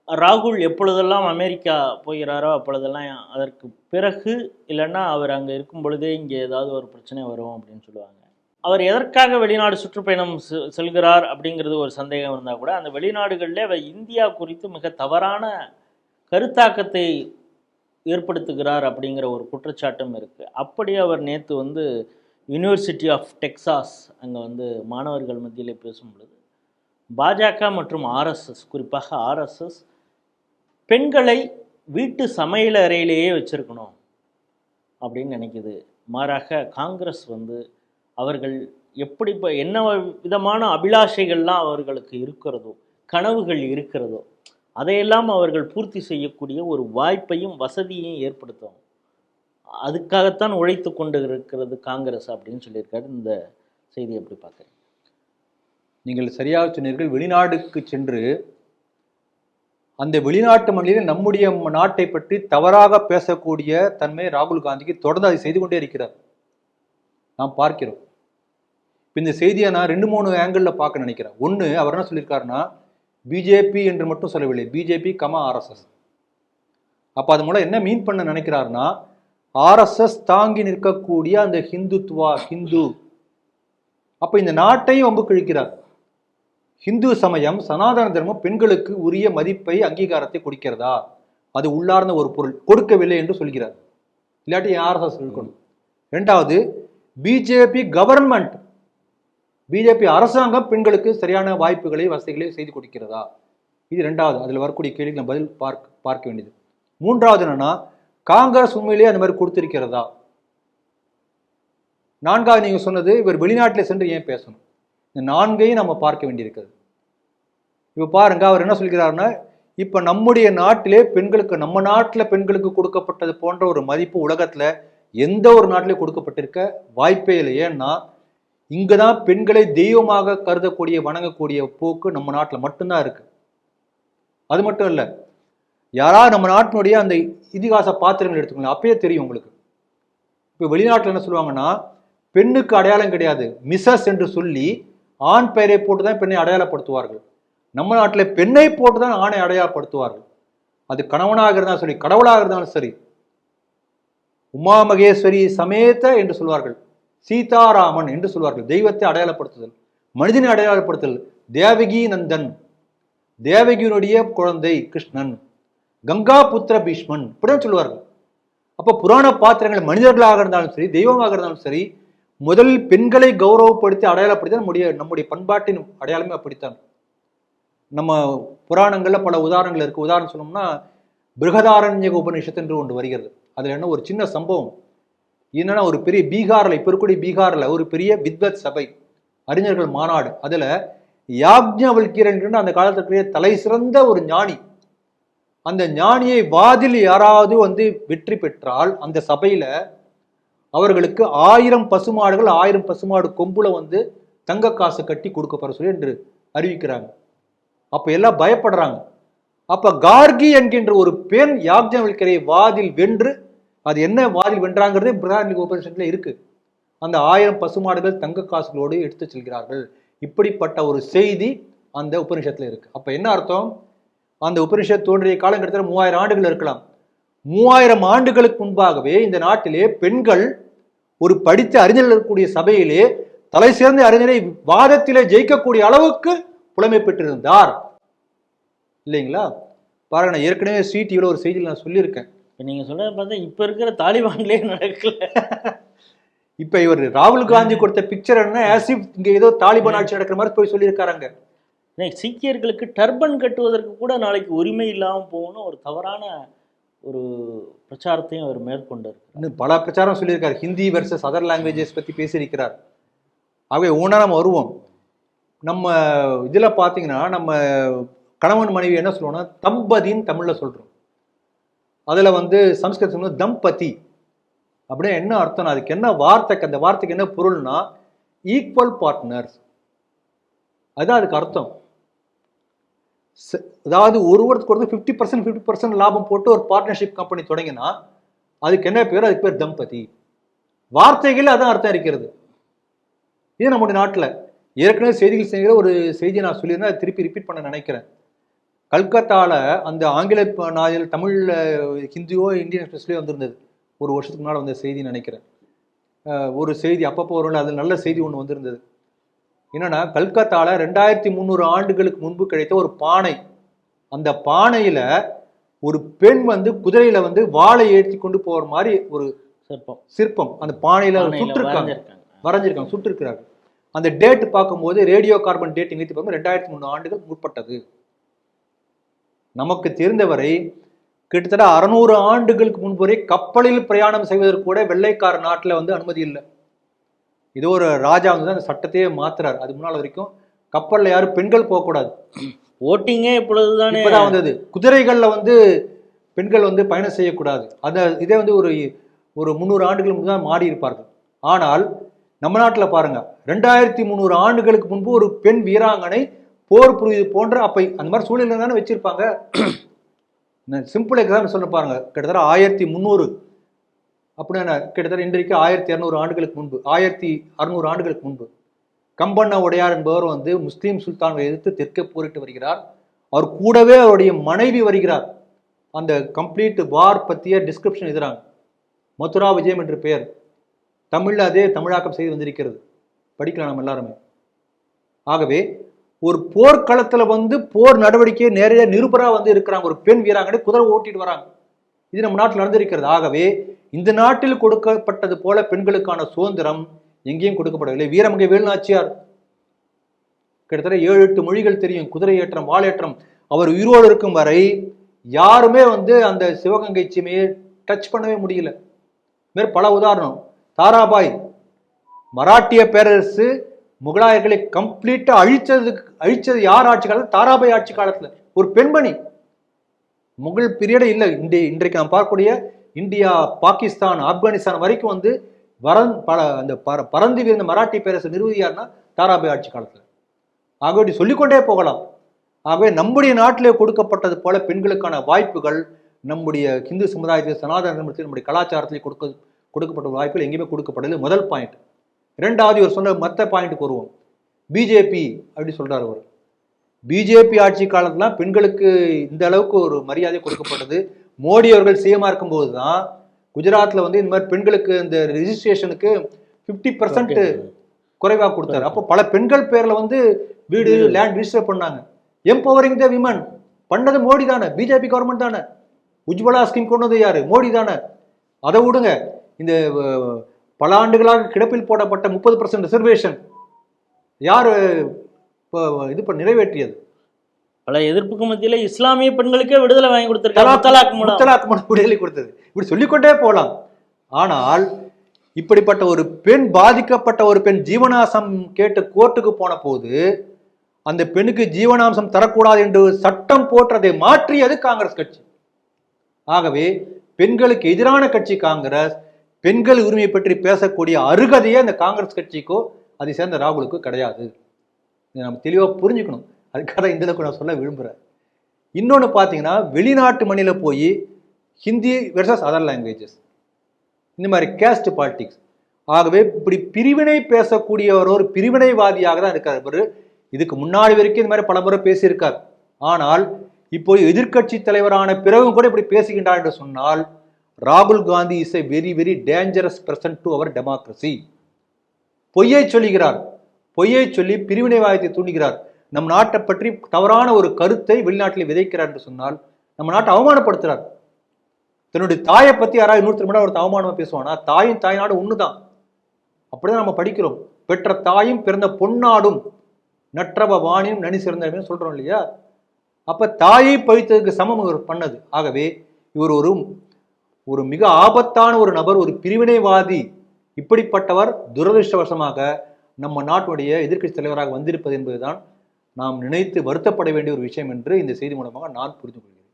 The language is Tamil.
ராகுல் எப்பொழுதெல்லாம் அமெரிக்கா போகிறாரோ அப்பொழுதெல்லாம் அதற்கு பிறகு இல்லைன்னா அவர் அங்கே இருக்கும் பொழுதே இங்கே ஏதாவது ஒரு பிரச்சனை வரும் அப்படின்னு சொல்லுவாங்க. அவர் எதற்காக வெளிநாடு சுற்றுப்பயணம் செல்கிறார் அப்படிங்கிறது ஒரு சந்தேகம் இருந்தால் கூட அந்த வெளிநாடுகளில் அவர் இந்தியா குறித்து மிக தவறான கருத்தாக்கத்தை ஏற்படுத்துகிறார் அப்படிங்கிற ஒரு குற்றச்சாட்டும் இருக்குது. அப்படி அவர் நேற்று வந்து யூனிவர்சிட்டி ஆஃப் டெக்சாஸ் அங்கே வந்து மாணவர்கள் மத்தியில் பேசும் பொழுது பாஜக மற்றும் ஆர்எஸ்எஸ், குறிப்பாக ஆர்எஸ்எஸ் பெண்களை வீட்டு சமையல் அறையிலேயே வச்சுருக்கணும் அப்படின்னு நினைக்குது. மாறாக காங்கிரஸ் வந்து அவர்கள் எப்படி இப்போ என்ன விதமான அபிலாஷைகள்லாம் அவர்களுக்கு இருக்கிறதோ, கனவுகள் இருக்கிறதோ, அதையெல்லாம் அவர்கள் பூர்த்தி செய்யக்கூடிய ஒரு வாய்ப்பையும் வசதியையும் ஏற்படுத்தும், அதுக்காகத்தான் உழைத்து கொண்டு இருக்கிறது காங்கிரஸ் அப்படின்னு சொல்லியிருக்காரு. இந்த செய்தி எப்படி பார்க்குறீங்க? நீங்கள் சரியாக சொன்னீர்கள். வெளிநாடுக்கு சென்று அந்த வெளிநாட்டு மண்ணில் நம்முடைய நாட்டை பற்றி தவறாக பேசக்கூடிய தன்மை ராகுல் காந்திக்கு தொடர்ந்து அதை செய்து கொண்டே இருக்கிறார், நாம் பார்க்கிறோம். இப்போ இந்த செய்தியை நான் 2-3 ஆங்கிளில் பார்க்க நினைக்கிறேன். ஒன்று, அவர் என்ன சொல்லியிருக்காருன்னா பிஜேபி என்று மட்டும் சொல்லவில்லை, பிஜேபி கமா ஆர்எஸ்எஸ். அப்போ அது மூலம் என்ன மீன் பண்ண நினைக்கிறாருன்னா ஆர்எஸ்எஸ் தாங்கி நிற்கக்கூடிய அந்த ஹிந்துத்துவா, ஹிந்து, அப்போ இந்த நாட்டையும் ரொம்ப கிழிக்கிறார். ஹிந்து சமயம், சனாதன தர்மம் பெண்களுக்கு உரிய மதிப்பை, அங்கீகாரத்தை கொடுக்கிறதா? அது உள்ளார்ந்த ஒரு பொருள், கொடுக்கவில்லை என்று சொல்கிறார். இல்லாட்டி ஆர்எஸ்எஸ் இருக்கணும். ரெண்டாவது, பிஜேபி கவர்மெண்ட், பிஜேபி அரசாங்கம் பெண்களுக்கு சரியான வாய்ப்புகளை, வசதிகளை செய்து கொடுக்கிறதா? இது ரெண்டாவது, அதில் வரக்கூடிய கேள்விக்கு நம்ம பதில் பார்க்க வேண்டியது. மூன்றாவது என்னன்னா, காங்கிரஸ் உண்மையிலேயே அந்த மாதிரி கொடுத்திருக்கிறதா? நான்காவது, நீங்க சொன்னது இவர் வெளிநாட்டில் சென்று ஏன் பேசணும், இந்த நான்கையும் நம்ம பார்க்க வேண்டியிருக்கிறது. இப்போ பாருங்க, அவர் என்ன சொல்கிறாருன்னா, இப்போ நம்முடைய நாட்டிலே பெண்களுக்கு, நம்ம நாட்டில் பெண்களுக்கு கொடுக்கப்பட்டது போன்ற ஒரு மதிப்பு உலகத்தில் எந்த ஒரு நாட்டிலே கொடுக்கப்பட்டிருக்க வாய்ப்பே இல்லை. ஏன்னா இங்கதான் பெண்களை தெய்வமாக கருதக்கூடிய, வணங்கக்கூடிய போக்கு நம்ம நாட்டில் மட்டும்தான் இருக்கு. அது மட்டும் இல்லை, யாராவது நம்ம நாட்டினுடைய அந்த இதிகாச பாத்திரங்கள் எடுத்துக்கணும், அப்பயே தெரியும் உங்களுக்கு. இப்போ வெளிநாட்டில் என்ன சொல்லுவாங்கன்னா, பெண்ணுக்கு அடையாளம் கிடையாது, மிஸ்ஸஸ் என்று சொல்லி ஆண் பெயரை போட்டு தான் பெண்ணை அடையாளப்படுத்துவார்கள். நம்ம நாட்டில் பெண்ணை போட்டு தான் ஆணை அடையாளப்படுத்துவார்கள். அது கணவனாக இருந்தாலும் சரி, கடவுளாக இருந்தாலும் சரி. உமா மகேஸ்வரி சமேத என்று சொல்வார்கள், சீதாராமன் என்று சொல்வார்கள். தெய்வத்தை அடையாளப்படுத்துதல், மனிதனை அடையாளப்படுத்துதல். தேவகி நந்தன், தேவகியினுடைய குழந்தை கிருஷ்ணன், கங்கா புத்திர பீஷ்மன், இப்படிதான் சொல்லுவார்கள். அப்போ புராண பாத்திரங்கள் மனிதர்களாக இருந்தாலும் சரி, தெய்வமாக இருந்தாலும் சரி, முதலில் பெண்களை கௌரவப்படுத்தி அடையாளப்படுத்தி நம்முடைய பண்பாட்டின் அடையாளமே அப்படித்தான். நம்ம புராணங்கள்ல பல உதாரணங்கள் இருக்கு. உதாரணம் சொன்னோம்னா பிருகதாரண்யக உபநிஷத்து என்று ஒன்று வருகிறது. அதுல என்ன ஒரு சின்ன சம்பவம் என்னன்னா, ஒரு பெரிய பீகார்ல, இப்ப இருக்கக்கூடிய பீகார்ல ஒரு பெரிய வித்வத் சபை, அறிஞர்கள் மாநாடு. அதுல யாக்ஞவல்கியர் என்ற அந்த காலத்திற்குரிய தலை சிறந்த ஒரு ஞானி, அந்த ஞானியை வாதில் யாராவது வந்து வெற்றி பெற்றால் அந்த சபையில அவர்களுக்கு 1000 பசுமாடுகள், 1000 பசுமாடு கொம்புல வந்து தங்க காசு கட்டி கொடுக்கப்பட சொல்லி என்று அறிவிக்கிறாங்க. அப்ப எல்லாம் பயப்படுறாங்க. அப்ப கார்கி என்கின்ற ஒரு பெண் யாக்ஞவல்கியரை வாதில் வென்று, அது என்ன வாதில் வென்றாங்கிறதே பிருகதாரண்யக உபநிஷத்துல இருக்கு. அந்த 1000 பசுமாடுகள் தங்க காசுகளோடு எடுத்து செல்கிறார்கள். இப்படிப்பட்ட ஒரு செய்தி அந்த உபநிஷத்துல இருக்கு. அப்ப என்ன அர்த்தம், அந்த உபநிஷத் தோன்றிய காலம் கிட்டத்தட்ட 3000 ஆண்டுகள் இருக்கலாம். 3000 ஆண்டுகளுக்கு முன்பாகவே இந்த நாட்டிலே பெண்கள் ஒரு படித்த அறிஞர்கள் இருக்கக்கூடிய சபையிலே தலை சிறந்த அறிஞரை வாதத்திலே ஜெயிக்கக்கூடிய அளவுக்கு புலமை பெற்றிருந்தார் இல்லைங்களா? பாருங்க, நான் ஏற்கனவே சிடிவில ஒரு செய்தியில் நான் சொல்லியிருக்கேன். நீங்க சொல்றத பார்த்தா இப்ப இருக்கிற தாலிபான்லயே நடக்கல. இப்ப இவர் ராகுல் காந்தி கொடுத்த பிக்சர் என்ன, ஆசிப் இங்க ஏதோ தாலிபான் ஆட்சி நடக்கிற மாதிரி போய் சொல்லியிருக்காங்க. சீக்கியர்களுக்கு டர்பன் கட்டுவதற்கு கூட நாளைக்கு உரிமை இல்லாமல் போகணும் ஒரு தவறான ஒரு பிரச்சாரத்தையும் அவர் மேற்கொண்டார். இன்னும் பல பிரச்சாரம் சொல்லியிருக்காரு. ஹிந்தி வெர்சஸ் அதர் லாங்குவேஜஸ் பத்தி பேசியிருக்கிறார். ஆகவே ஊனா நம்ம வருவோம். நம்ம இதுல பாத்தீங்கன்னா, நம்ம கணவன் மனைவி என்ன சொல்லுவோம்னா தம்பதின்னு தமிழ்ல சொல்றோம். அதுல வந்து சம்ஸ்கிருதம் தம்பதி அப்படின்னு என்ன அர்த்தம், அதுக்கு என்ன வார்த்தை, அந்த வார்த்தைக்கு என்ன பொருள்னா ஈக்குவல் பார்ட்னர்ஸ், அதுதான் அதுக்கு அர்த்தம். அதாவது ஒருவருக்கு ஒருத்தர் 50% லாபம் போட்டு ஒரு பார்ட்னர்ஷிப் கம்பெனி தொடங்கினா அதுக்கு என்ன பேர், அதுக்கு பேர் தம்பதி. வார்த்தைகள் அதான் அர்த்தம் இருக்கிறது. இது நம்முடைய நாட்டில் ஏற்கனவே செய்திகள் செய்கிற ஒரு செய்தியை நான் சொல்லியிருந்தேன், அதை திருப்பி ரிப்பீட் பண்ண நினைக்கிறேன். கல்கத்தால அந்த ஆங்கில நாளில் தமிழ்ல ஹிந்தியோ இந்தியன் எக்ஸ்பிரஸ்லயோ வந்திருந்தது, ஒரு வருஷத்துக்கு முன்னால் வந்த செய்தி நினைக்கிறேன். ஒரு செய்தி அப்பப்போ வரும்ல, அது நல்ல செய்தி ஒன்று வந்திருந்தது. என்னன்னா, கல்கத்தால 2300 ஆண்டுகளுக்கு முன்பு கிடைத்த ஒரு பானை, அந்த பானையில ஒரு பெண் வந்து குதிரையில வந்து வாளை ஏற்றி கொண்டு போற மாதிரி ஒரு சிற்பம் அந்த பானையில சுட்டிருக்காங்க, வரைஞ்சிருக்காங்க, சுட்டிருக்கிறாங்க. அந்த டேட் பார்க்கும்போது ரேடியோ கார்பன் டேட்டிங் வைத்து பார்க்கும்போது 2300 ஆண்டுகள் முற்பட்டது. நமக்கு தெரிந்தவரை கிட்டத்தட்ட 600 ஆண்டுகளுக்கு முன்பு வரை கப்பலில் பிரயாணம் செய்வதற்கு கூட வெள்ளைக்கார நாட்டில் வந்து அனுமதி இல்லை. இது ஒரு ராஜா வந்து அந்த சட்டத்தையே மாத்துறாரு. அது முன்னால் வரைக்கும் கப்பல்ல யாரும் பெண்கள் போகக்கூடாது. ஓட்டிங்கே இப்பொழுதுதான் வந்தது. குதிரைகள்ல வந்து பெண்கள் வந்து பயணம் செய்யக்கூடாது. அந்த இதே வந்து ஒரு 300 ஆண்டுகள் முன்பு தான் மாறி இருப்பார்கள். ஆனால் நம்ம நாட்டில் பாருங்க, 2300 ஆண்டுகளுக்கு முன்பு ஒரு பெண் வீராங்கனை போர் புரியுது போன்ற அப்ப அந்த மாதிரி சூழ்நிலை தானே வச்சிருப்பாங்க. சிம்பிள் எக்ஸாம்பிள் சொல்ல பாருங்க, கிட்டத்தட்ட 1300 அப்படின்னா கிட்டத்தட்ட இன்றைக்கு 1200 ஆண்டுகளுக்கு முன்பு, 1600 ஆண்டுகளுக்கு முன்பு கம்பண்ண உடையார் என்பவர் வந்து முஸ்லீம் சுல்தானை எதிர்த்து தெற்கே போரிட்டு வருகிறார். அவர் கூடவே அவருடைய மனைவி வருகிறார். அந்த கம்ப்ளீட் வார் பற்றிய டிஸ்கிரிப்ஷன் எழுதுறாங்க. மதுரா விஜயம் என்று பெயர், தமிழ்ல அதே தமிழாக்கம் செய்து வந்திருக்கிறது, படிக்கலாம் நம்ம எல்லாருமே. ஆகவே ஒரு போர்க்களத்துல வந்து போர் நடவடிக்கையை நேரடிய நிருபரா வந்து இருக்கிறாங்க, ஒரு பெண் வீராங்கனை குதிரை ஓட்டிட்டு வராங்க. இது நம்ம நாட்டில் நடந்திருக்கிறது. ஆகவே இந்த நாட்டில் கொடுக்கப்பட்டது போல பெண்களுக்கான சுதந்திரம் எங்கேயும் கொடுக்கப்படவில்லை. வீரமங்கை வேலுநாச்சியார் கிட்டத்தட்ட 7-8 மொழிகள் தெரியும், குதிரை ஏற்றம், வாளேற்றம். அவர் உயிரோடு இருக்கும் வரை யாருமே வந்து அந்த சிவகங்கை சீமையை டச் பண்ணவே முடியல. வேறு பல உதாரணம். தாராபாய், மராட்டிய பேரரசு முகலாயர்களை கம்ப்ளீட்டா அழிச்சது யார் ஆட்சி காலத்தில்? தாராபாய் ஆட்சி காலத்துல. ஒரு பெண்மணி. முகல் பீரியடே இல்லை. இன்றைக்கு நாம் பார்க்கக்கூடிய இந்தியா, பாகிஸ்தான், ஆப்கானிஸ்தான் வரைக்கும் வந்து அந்த பறந்து விருந்த மராட்டிய பேரரசு நிறுவதியார்னா தாராபாய் ஆட்சி காலத்துல. ஆகவே சொல்லிக்கொண்டே போகலாம். ஆகவே நம்முடைய நாட்டிலே கொடுக்கப்பட்டது போல பெண்களுக்கான வாய்ப்புகள் நம்முடைய இந்து சமுதாயத்தில், சனாதன தர்மத்தில், நம்முடைய கலாச்சாரத்தில் கொடுக்கப்பட்ட வாய்ப்புகள் எங்கேயுமே கொடுக்கப்படல. முதல் பாயிண்ட். இரண்டாவது, இவர் சொன்ன மற்ற பாயிண்ட்டுக்கு வருவோம். பிஜேபி அப்படி சொல்றாரு அவர். பிஜேபி ஆட்சி காலத்துல பெண்களுக்கு இந்த அளவுக்கு ஒரு மரியாதை கொடுக்கப்பட்டது. மோடி அவர்கள் சிஎம்மா இருக்கும்போது தான் குஜராத்ல வந்து இந்த மாதிரி பெண்களுக்கு இந்த ரெஜிஸ்ட்ரேஷனுக்கு 50% குறைவாக கொடுத்தாரு. அப்போ பல பெண்கள் பேர்ல வந்து வீடு, லேண்ட் ரிஜிஸ்டர் பண்ணாங்க. எம்பவரிங் த விமன் பண்ணது மோடி தானே, பிஜேபி கவர்மெண்ட் தானே. உஜ்வலா ஸ்கீம் கொண்டது யாரு? மோடி தானே. அதை விடுங்க, இந்த பல ஆண்டுகளாக கிடப்பில் போடப்பட்ட 30% ரிசர்வேஷன் யாரு இது நிறைவேற்றியது? பல எதிர்ப்புக்கு மத்தியில இஸ்லாமிய பெண்களுக்கே விடுதலை வாங்கி கொடுத்திருக்காங்க, விடுதலை கொடுத்தது. இப்படி சொல்லிக்கொண்டே போலாம். ஆனால் இப்படிப்பட்ட ஒரு பெண், பாதிக்கப்பட்ட ஒரு பெண் ஜீவனாம்சம் கேட்டு கோர்ட்டுக்கு போன போது அந்த பெண்ணுக்கு ஜீவனாம்சம் தரக்கூடாது என்று சட்டம் போற்றதை மாற்றியது காங்கிரஸ் கட்சி. ஆகவே பெண்களுக்கு எதிரான கட்சி காங்கிரஸ். பெண்கள் உரிமையை பற்றி பேசக்கூடிய அருகதையே அந்த காங்கிரஸ் கட்சிக்கோ அதை சேர்ந்த ராகுலுக்கு கிடையாது. இதை நம்ம தெளிவாக புரிஞ்சுக்கணும். அதுக்காக இந்த அளவுக்கு நான் சொல்ல விரும்புகிறேன். இன்னொன்று பார்த்தீங்கன்னா, வெளிநாட்டு மண்ணில போய் ஹிந்தி வெர்சஸ் அதர் லாங்குவேஜஸ், இந்த மாதிரி கேஸ்ட் பாலிடிக்ஸ். ஆகவே இப்படி பிரிவினை பேசக்கூடியவர் ஒரு பிரிவினைவாதியாக தான் இருக்கார். இதுக்கு முன்னாடி வரைக்கும் இந்த மாதிரி பல முறை பேசியிருக்கார். ஆனால் இப்போது எதிர்கட்சி தலைவரான பிறகும் கூட இப்படி பேசுகின்றார் என்று சொன்னால் ராகுல் Gandhi is a very very dangerous person to our democracy. பொய்யை சொல்லுகிறார், பொய்யை சொல்லி பிரிவினைவாதத்தை தூண்டுகிறார். நம் நாட்டை பற்றி தவறான ஒரு கருத்தை வெளிநாட்டில் விதைக்கிறார் என்று சொன்னால் நம்ம நாட்டை அவமானப்படுத்துறார். தன்னுடைய தாயை பத்தி யாராவது இன்னொருத்தர் முன்னாடி ஒரு அவமானமா பேசுவானா? தாயும் தாய்நாடு ஒண்ணுதான். அப்படிதான் நம்ம படிக்கிறோம். பெற்ற தாயும் பிறந்த பொன்னாடும் நற்றவ வாணியும் நனி சிறந்த சொல்றோம் இல்லையா? அப்ப தாயை பழித்ததுக்கு சமம் இவர் பண்ணது. ஆகவே இவர் ஒரு மிக ஆபத்தான ஒரு நபர், ஒரு பிரிவினைவாதி. இப்படிப்பட்டவர் துரதிருஷ்டவசமாக நம்ம நாட்டுடைய எதிர்க்கட்சி தலைவராக வந்திருப்பது என்பதுதான் நாம் நினைத்து வருத்தப்பட வேண்டிய ஒரு விஷயம் என்று இந்த செய்தி மூலமாக நான் புரிந்து கொள்கிறேன்.